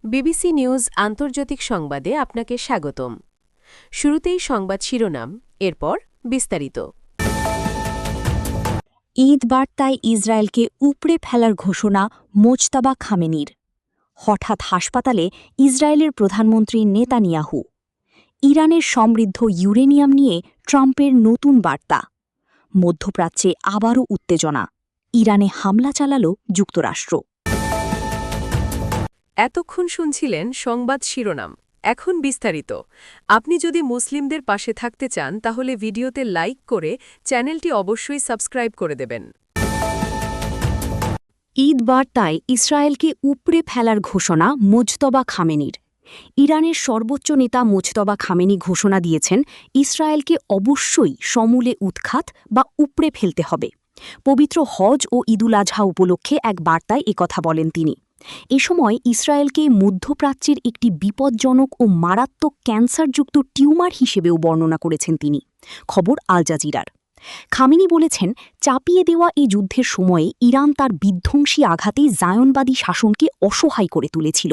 BBC news আন্তর্জাতিক সংবাদে আপনাকে স্বাগতম। শুরুতেই সংবাদ শিরোনাম, এরপর বিস্তারিত। ঈদ বার্তায় ইসরায়েলকে উপড়ে ফেলার ঘোষণা মোজতাবা খামেনির। হঠাৎ হাসপাতালে ইসরায়েলের প্রধানমন্ত্রী নেতানিয়াহু। ইরানের সমৃদ্ধ ইউরেনিয়াম নিয়ে ট্রাম্পের নতুন বার্তা। মধ্যপ্রাচ্যে আবারও উত্তেজনা, ইরানে হামলা চালাল যুক্তরাষ্ট্র। এতক্ষণ শুনছিলেন সংবাদ শিরোনাম, এখন বিস্তারিত। আপনি যদি মুসলিমদের পাশে থাকতে চান তাহলে ভিডিওতে লাইক করে চ্যানেলটি অবশ্যই সাবস্ক্রাইব করে দেবেন। ঈদ বার্তায় ইসরায়েলকে উপড়ে ফেলার ঘোষণা মোজতবা খামেনির। ইরানের সর্বোচ্চ নেতা মোজতবা খামেনি ঘোষণা দিয়েছেন ইসরায়েলকে অবশ্যই সমূলে উৎখাত বা উপড়ে ফেলতে হবে। পবিত্র হজ ও ঈদুল আজহা উপলক্ষে এক বার্তায় একথা বলেন তিনি। এ সময় ইসরায়েলকে মধ্যপ্রাচ্যের একটি বিপজ্জনক ও মারাত্মক ক্যান্সারযুক্ত টিউমার হিসেবেও বর্ণনা করেছেন তিনি। খবর আল জাজিরার। খামেনি বলেছেন, চাপিয়ে দেওয়া এই যুদ্ধের সময়ে ইরান তার বিধ্বংসী আঘাতে জায়নবাদী শাসনকে অসহায় করে তুলেছিল।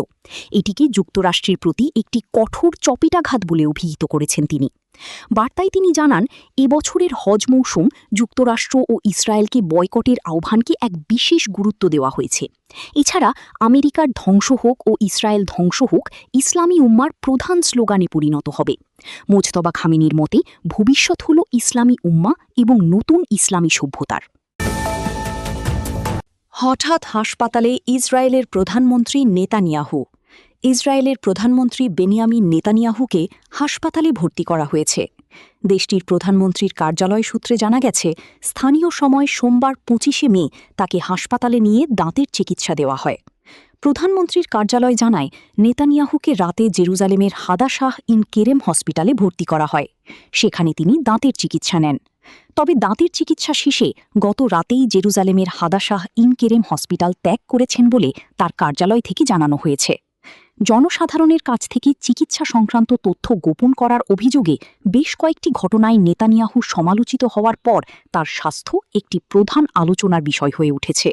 এটিকে যুক্তরাষ্ট্রের প্রতি একটি কঠোর চপিটাঘাত বলে অভিহিত করেছেন তিনি। বার্তায় তিনি জানান, এবছরের হজ মৌসুম যুক্তরাষ্ট্র ও ইসরায়েলকে বয়কটের আহ্বানকে এক বিশেষ গুরুত্ব দেওয়া হয়েছে। এছাড়া আমেরিকার ধ্বংস হোক ও ইসরায়েল ধ্বংস হোক ইসলামী উম্মার প্রধান স্লোগানে পরিণত হবে। মোজতবা খামেনির মতে ভবিষ্যৎ হল ইসলামী উম্মা এবং নতুন ইসলামী সভ্যতার। হঠাৎ হাসপাতালে ইসরায়েলের প্রধানমন্ত্রী নেতানিয়াহু। ইসরায়েলের প্রধানমন্ত্রী বেনিয়ামিন নেতানিয়াহুকে হাসপাতালে ভর্তি করা হয়েছে। দেশটির প্রধানমন্ত্রীর কার্যালয় সূত্রে জানা গেছে, স্থানীয় সময় সোমবার ২৫শে মে তাকে হাসপাতালে নিয়ে দাঁতের চিকিৎসা দেওয়া হয়। প্রধানমন্ত্রীর কার্যালয় জানায়, নেতানিয়াহুকে রাতে জেরুজালেমের হাদাশাহ ইন কেরেম হসপিটালে ভর্তি করা হয়। সেখানে তিনি দাঁতের চিকিৎসা নেন। তবে দাঁতের চিকিৎসা শেষে গত রাতেই জেরুজালেমের হাদাশাহ ইন কেরেম হসপিটাল ত্যাগ করেছেন বলে তার কার্যালয় থেকে জানানো হয়েছে। জনসাধারণের কাছ থেকে চিকিৎসা সংক্রান্ত তথ্য গোপন করার অভিযোগে বেশ কয়েকটি ঘটনায় নেতানিয়াহু সমালোচিত হওয়ার পর তার স্বাস্থ্য একটি প্রধান আলোচনার বিষয় হয়ে উঠেছে।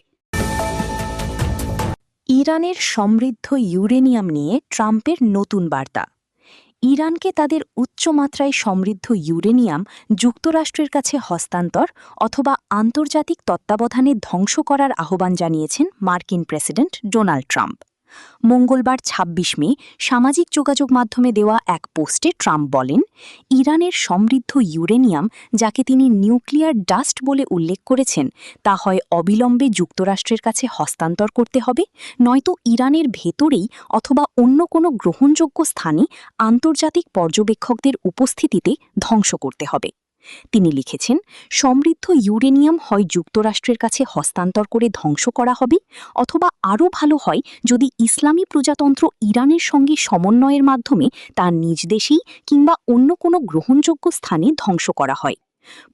ইরানের সমৃদ্ধ ইউরেনিয়াম নিয়ে ট্রাম্পের নতুন বার্তা। ইরানকে তাদের উচ্চমাত্রায় সমৃদ্ধ ইউরেনিয়াম যুক্তরাষ্ট্রের কাছে হস্তান্তর অথবা আন্তর্জাতিক তত্ত্বাবধানে ধ্বংস করার আহ্বান জানিয়েছেন মার্কিন প্রেসিডেন্ট ডোনাল্ড ট্রাম্প। মঙ্গলবার ২৬ মে সামাজিক যোগাযোগ মাধ্যমে দেওয়া এক পোস্টে ট্রাম্প বলেন, ইরানের সমৃদ্ধ ইউরেনিয়াম, যাকে তিনি নিউক্লিয়ার ডাস্ট বলে উল্লেখ করেছেন, তা হয় অবিলম্বে যুক্তরাষ্ট্রের কাছে হস্তান্তর করতে হবে, নয়তো ইরানের ভেতরেই অথবা অন্য কোনো গ্রহণযোগ্য স্থানে আন্তর্জাতিক পর্যবেক্ষকদের উপস্থিতিতে ধ্বংস করতে হবে। তিনি লিখেছেন, সমৃদ্ধ ইউরেনিয়াম হয় যুক্তরাষ্ট্রের কাছে হস্তান্তর করে ধ্বংস করা হবে, অথবা আরও ভালো হয় যদি ইসলামী প্রজাতন্ত্র ইরানের সঙ্গে সমন্বয়ের মাধ্যমে তার নিজ দেশেই কিংবা অন্য কোনো গ্রহণযোগ্য স্থানে ধ্বংস করা হয়।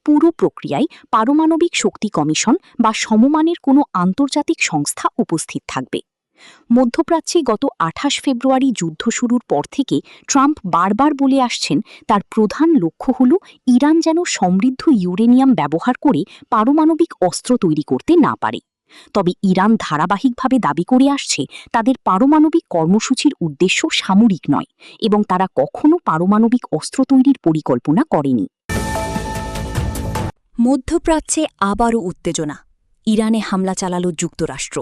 পুরো প্রক্রিয়ায় পারমাণবিক শক্তি কমিশন বা সমমানের কোনো আন্তর্জাতিক সংস্থা উপস্থিত থাকবে। মধ্যপ্রাচ্যে গত ২৮ ফেব্রুয়ারি যুদ্ধ শুরুর পর থেকে ট্রাম্প বারবার বলে আসছেন, তার প্রধান লক্ষ্য হল ইরান যেন সমৃদ্ধ ইউরেনিয়াম ব্যবহার করে পারমাণবিক অস্ত্র তৈরি করতে না পারে। তবে ইরান ধারাবাহিকভাবে দাবি করে আসছে, তাদের পারমাণবিক কর্মসূচির উদ্দেশ্য সামরিক নয় এবং তারা কখনও পারমাণবিক অস্ত্র তৈরির পরিকল্পনা করেনি। মধ্যপ্রাচ্যে আবারও উত্তেজনা, ইরানে হামলা চালাল যুক্তরাষ্ট্র।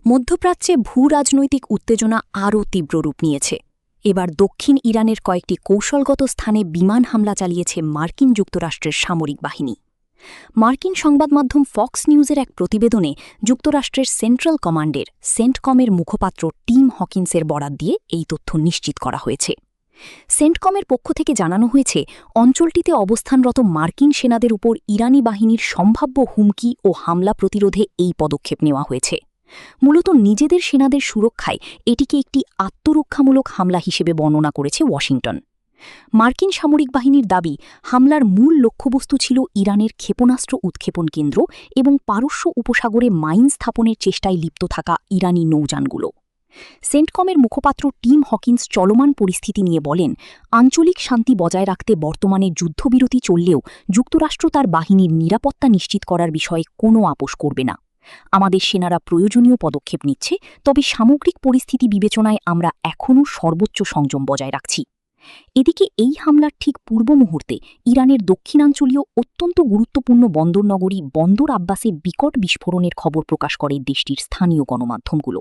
মধ্যপ্রাচ্যে ভূরাজনৈতিক উত্তেজনা আরও তীব্র রূপ নিয়েছে। এবার দক্ষিণ ইরানের কয়েকটি কৌশলগত স্থানে বিমান হামলা চালিয়েছে মার্কিন যুক্তরাষ্ট্রের সামরিক বাহিনী। মার্কিন সংবাদমাধ্যম ফক্স নিউজের এক প্রতিবেদনে যুক্তরাষ্ট্রের সেন্ট্রাল কমান্ডের সেন্টকমের মুখপাত্র টিম হকিন্সের বরাত দিয়ে এই তথ্য নিশ্চিত করা হয়েছে। সেন্টকমের পক্ষ থেকে জানানো হয়েছে, অঞ্চলটিতে অবস্থানরত মার্কিন সেনাদের উপর ইরানি বাহিনীর সম্ভাব্য হুমকি ও হামলা প্রতিরোধে এই পদক্ষেপ নেওয়া হয়েছে। মূলত নিজেদের সেনাদের সুরক্ষায় এটিকে একটি আত্মরক্ষামূলক হামলা হিসেবে বর্ণনা করেছে ওয়াশিংটন। মার্কিন সামরিক বাহিনীর দাবি, হামলার মূল লক্ষ্যবস্তু ছিল ইরানের ক্ষেপণাস্ত্র উৎক্ষেপণ কেন্দ্র এবং পারস্য উপসাগরে মাইন স্থাপনের চেষ্টায় লিপ্ত থাকা ইরানি নৌযানগুলো। সেন্টকমের মুখপাত্র টিম হকিন্স চলমান পরিস্থিতি নিয়ে বলেন, আঞ্চলিক শান্তি বজায় রাখতে বর্তমানে যুদ্ধবিরতি চললেও যুক্তরাষ্ট্র তার বাহিনীর নিরাপত্তা নিশ্চিত করার বিষয়ে কোনো আপোষ করবে না। আমাদের সেনারা প্রয়োজনীয় পদক্ষেপ নিচ্ছে, তবে সামগ্রিক পরিস্থিতি বিবেচনায় আমরা এখনও সর্বোচ্চ সংযম বজায় রাখছি। এদিকে এই হামলার ঠিক পূর্ব মুহূর্তে ইরানের দক্ষিণাঞ্চলীয় অত্যন্ত গুরুত্বপূর্ণ বন্দরনগরী বন্দর আব্বাসে বিকট বিস্ফোরণের খবর প্রকাশ করে দেশটির স্থানীয় গণমাধ্যমগুলো।